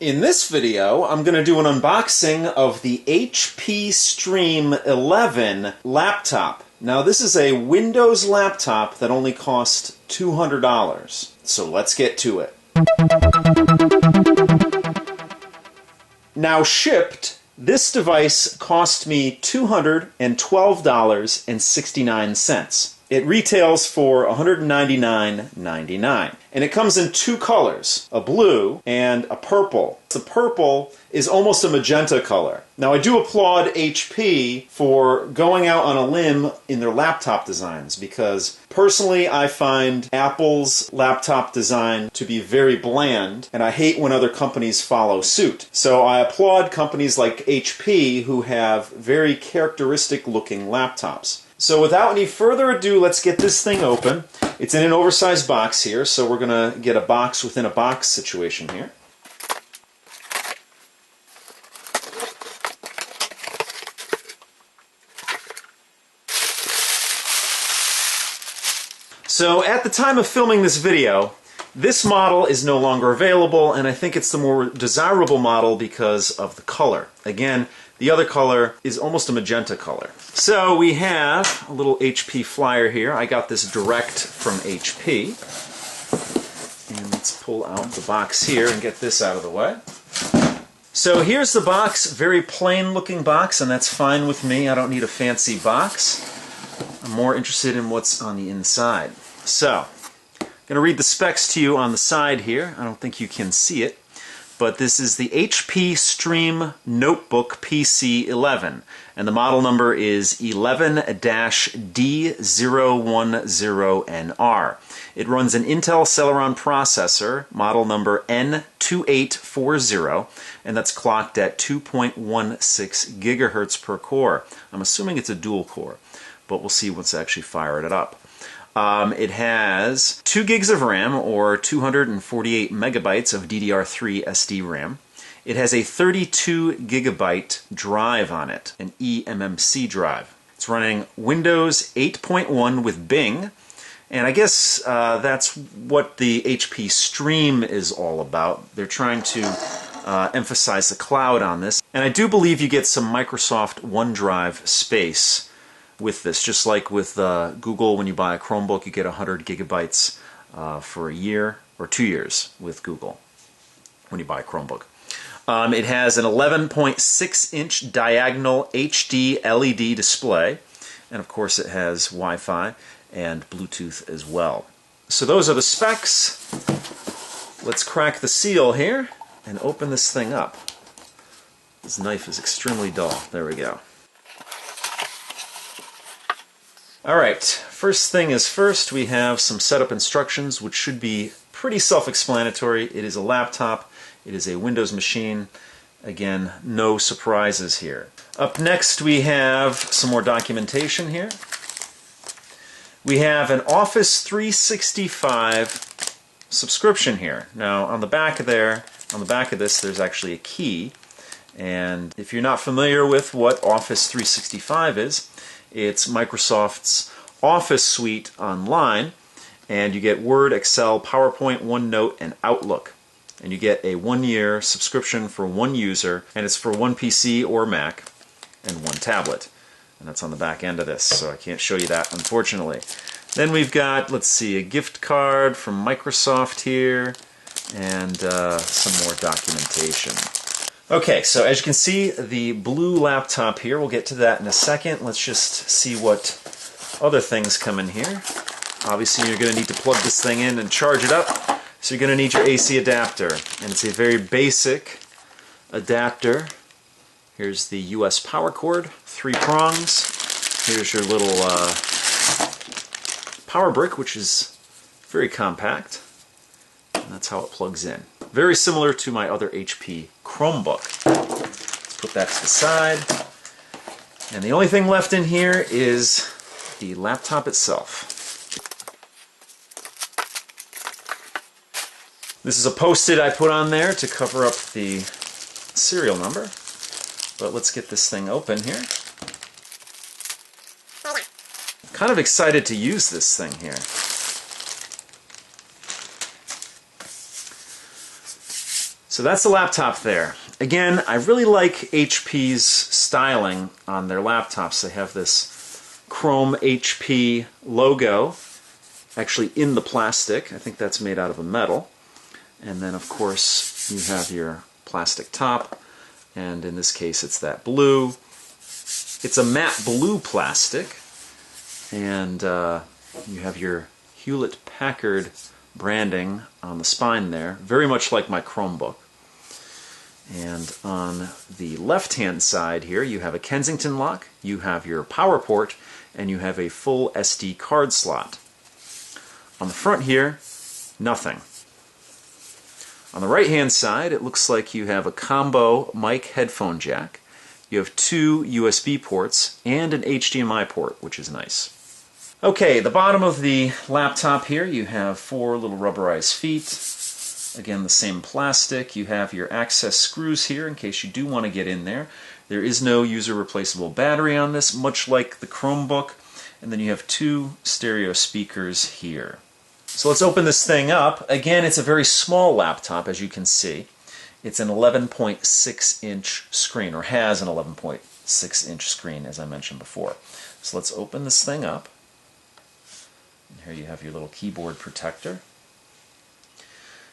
In this video, I'm going to do an unboxing of the HP Stream 11 laptop. Now, this is a Windows laptop that only cost $200. So let's get to it. Now shipped, this device cost me $212.69. It retails for $199.99. And it comes in two colors, a blue and a purple. The purple is almost a magenta color. Now, I do applaud HP for going out on a limb in their laptop designs because personally I find Apple's laptop design to be very bland, and I hate when other companies follow suit. So I applaud companies like HP who have very characteristic looking laptops. So without any further ado, let's get this thing open. It's in an oversized box here, so we're going to get a box within a box situation here. So at the time of filming this video, this model is no longer available, and I think it's the more desirable model because of the color. Again, the other color is almost a magenta color. So we have a little HP flyer here. I got this direct from HP. And let's pull out the box here and get this out of the way. So here's the box, very plain looking box, and that's fine with me. I don't need a fancy box. I'm more interested in what's on the inside. So, I'm going to read the specs to you on the side here. I don't think you can see it. But this is the HP Stream Notebook PC11, and the model number is 11-D010NR. It runs an Intel Celeron processor, model number N2840, and that's clocked at 2.16 gigahertz per core. I'm assuming it's a dual core, but we'll see once I actually fire it up. It has 2 gigs of RAM, or 248 megabytes of DDR3 SD RAM. It has a 32 gigabyte drive on it, an eMMC drive. It's running Windows 8.1 with Bing, and I guess that's what the HP Stream is all about. They're trying to emphasize the cloud on this, and I do believe you get some Microsoft OneDrive space with this, just like with Google. When you buy a Chromebook, you get 100 gigabytes for a year or 2 years with Google when you buy a Chromebook. It has an 11.6-inch diagonal HD LED display, and of course it has Wi-Fi and Bluetooth as well. So those are the specs. Let's crack the seal here and open this thing up. This knife is extremely dull. There we go. Alright, first thing is first, we have some setup instructions which should be pretty self-explanatory. It is a laptop, it is a Windows machine. Again, no surprises here. Up next we have some more documentation here. We have an Office 365 subscription here. Now on the back of this there's actually a key, and if you're not familiar with what Office 365 is, it's Microsoft's Office suite online, and you get Word, Excel, PowerPoint, OneNote, and Outlook. And you get a 1-year subscription for one user, and it's for one PC or Mac and one tablet. And that's on the back end of this, so I can't show you that, unfortunately. Then we've got, let's see, a gift card from Microsoft here, and some more documentation. Okay, so as you can see, the blue laptop here, we'll get to that in a second. Let's just see what other things come in here. Obviously, you're going to need to plug this thing in and charge it up, so you're going to need your AC adapter. And it's a very basic adapter. Here's the US power cord, 3 prongs. Here's your little power brick, which is very compact. And that's how it plugs in. Very similar to my other HP Chromebook. Let's put that to the side. And the only thing left in here is the laptop itself. This is a post-it I put on there to cover up the serial number. But let's get this thing open here. Kind of excited to use this thing here. So that's the laptop there. Again, I really like HP's styling on their laptops. They have this chrome HP logo actually in the plastic. I think that's made out of a metal. And then of course you have your plastic top, and in this case it's that blue. It's a matte blue plastic, and you have your Hewlett-Packard branding on the spine there, very much like my Chromebook. And on the left-hand side here, you have a Kensington lock, you have your power port, and you have a full SD card slot. On the front here, nothing. On the right-hand side, it looks like you have a combo mic headphone jack. You have 2 USB ports and an HDMI port, which is nice. Okay, the bottom of the laptop here, you have 4 little rubberized feet. Again, the same plastic. You have your access screws here in case you do want to get in there. There is no user replaceable battery on this, much like the Chromebook. And then you have 2 stereo speakers here. So let's open this thing up. Again, it's a very small laptop, as you can see. It's an 11.6-inch screen, or has an 11.6-inch screen, as I mentioned before. So let's open this thing up. And here you have your little keyboard protector.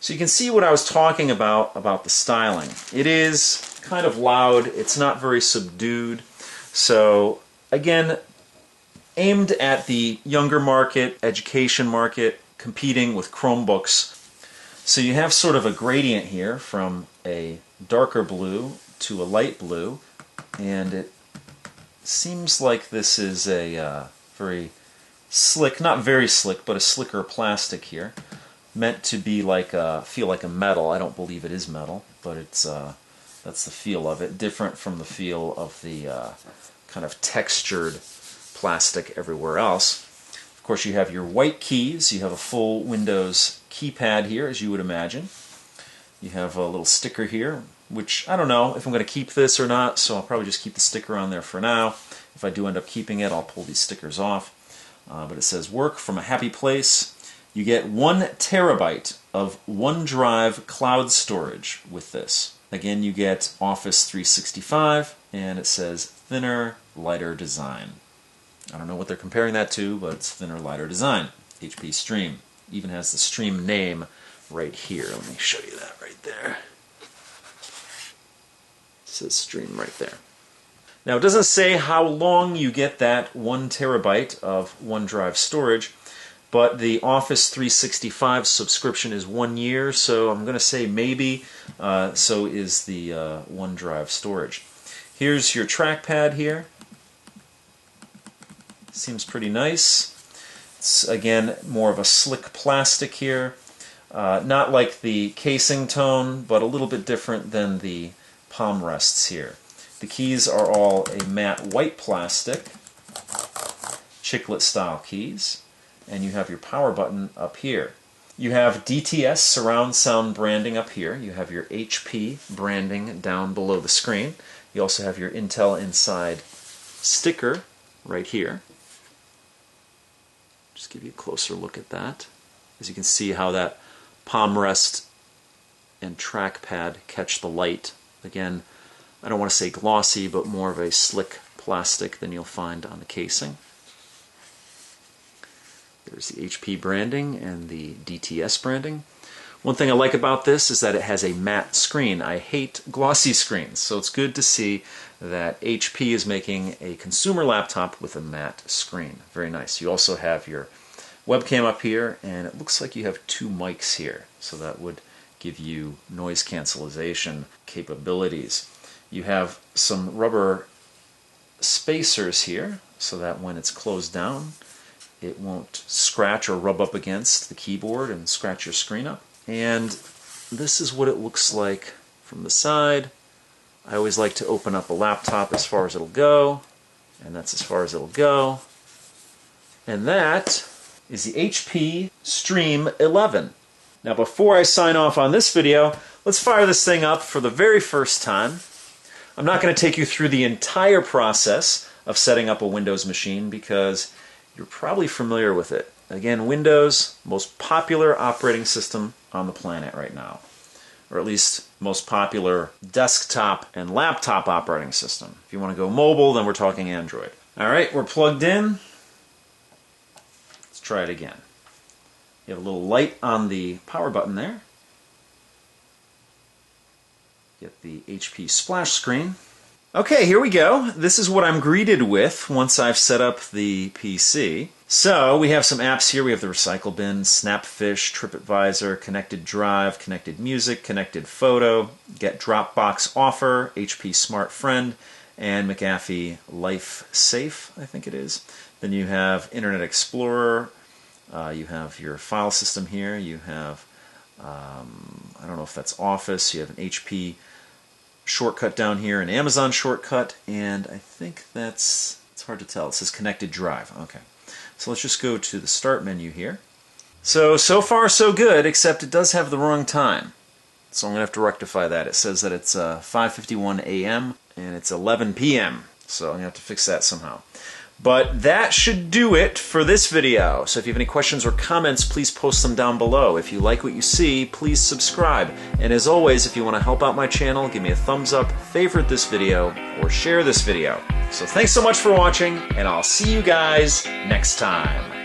So you can see what I was talking about the styling. It is kind of loud. It's not very subdued. So again, aimed at the younger market, education market, competing with Chromebooks. So you have sort of a gradient here from a darker blue to a light blue, and it seems like this is a very slick, not very slick, but a slicker plastic here, meant to be like feel like a metal. I don't believe it is metal, but it's that's the feel of it, different from the feel of the kind of textured plastic everywhere else. Of course, you have your white keys. You have a full Windows keypad here, as you would imagine. You have a little sticker here, which I don't know if I'm going to keep this or not, so I'll probably just keep the sticker on there for now. If I do end up keeping it, I'll pull these stickers off. But it says, "Work from a happy place." You get 1 terabyte of OneDrive cloud storage with this. Again, you get Office 365, and it says thinner, lighter design. I don't know what they're comparing that to, but it's thinner, lighter design. HP Stream. Even has the Stream name right here. Let me show you that right there. It says Stream right there. Now, it doesn't say how long you get that 1 terabyte of OneDrive storage, but the Office 365 subscription is 1 year, so I'm going to say maybe. So is the OneDrive storage. Here's your trackpad here. Seems pretty nice. It's, again, more of a slick plastic here. Not like the casing tone, but a little bit different than the palm rests here. The keys are all a matte white plastic, chiclet style keys, and you have your power button up here. You have DTS surround sound branding up here. You have your HP branding down below the screen. You also have your Intel Inside sticker right here. Just give you a closer look at that. As you can see how that palm rest and trackpad catch the light. Again, I don't want to say glossy, but more of a slick plastic than you'll find on the casing. There's the HP branding and the DTS branding. One thing I like about this is that it has a matte screen. I hate glossy screens, so it's good to see that HP is making a consumer laptop with a matte screen. Very nice. You also have your webcam up here, and it looks like you have 2 mics here, so that would give you noise cancellation capabilities. You have some rubber spacers here, so that when it's closed down, it won't scratch or rub up against the keyboard and scratch your screen up. And this is what it looks like from the side. I always like to open up a laptop as far as it'll go, and that's as far as it'll go. And that is the HP Stream 11. Now, before I sign off on this video, let's fire this thing up for the very first time. I'm not going to take you through the entire process of setting up a Windows machine because you're probably familiar with it. Again, Windows, most popular operating system on the planet right now. or at least most popular desktop and laptop operating system. If you want to go mobile, then we're talking Android. All right, we're plugged in. Let's try it again. You have a little light on the power button there. Get the HP splash screen. Okay, here we go. This is what I'm greeted with once I've set up the PC. So we have some apps here. We have the Recycle Bin, Snapfish, TripAdvisor, Connected Drive, Connected Music, Connected Photo, Get Dropbox Offer, HP Smart Friend, and McAfee Life Safe, I think it is. Then you have Internet Explorer. You have your file system here. You have, I don't know if that's Office. You have an HP shortcut down here, an Amazon shortcut, and I think it's hard to tell. It says Connected Drive. Okay. So let's just go to the Start menu here. So far so good, except it does have the wrong time. So I'm going to have to rectify that. It says that it's 5:51 a.m. and it's 11 p.m. So I'm going to have to fix that somehow. But that should do it for this video. So if you have any questions or comments, please post them down below. If you like what you see, please subscribe. And as always, if you want to help out my channel, give me a thumbs up, favorite this video, or share this video. So thanks so much for watching, and I'll see you guys next time.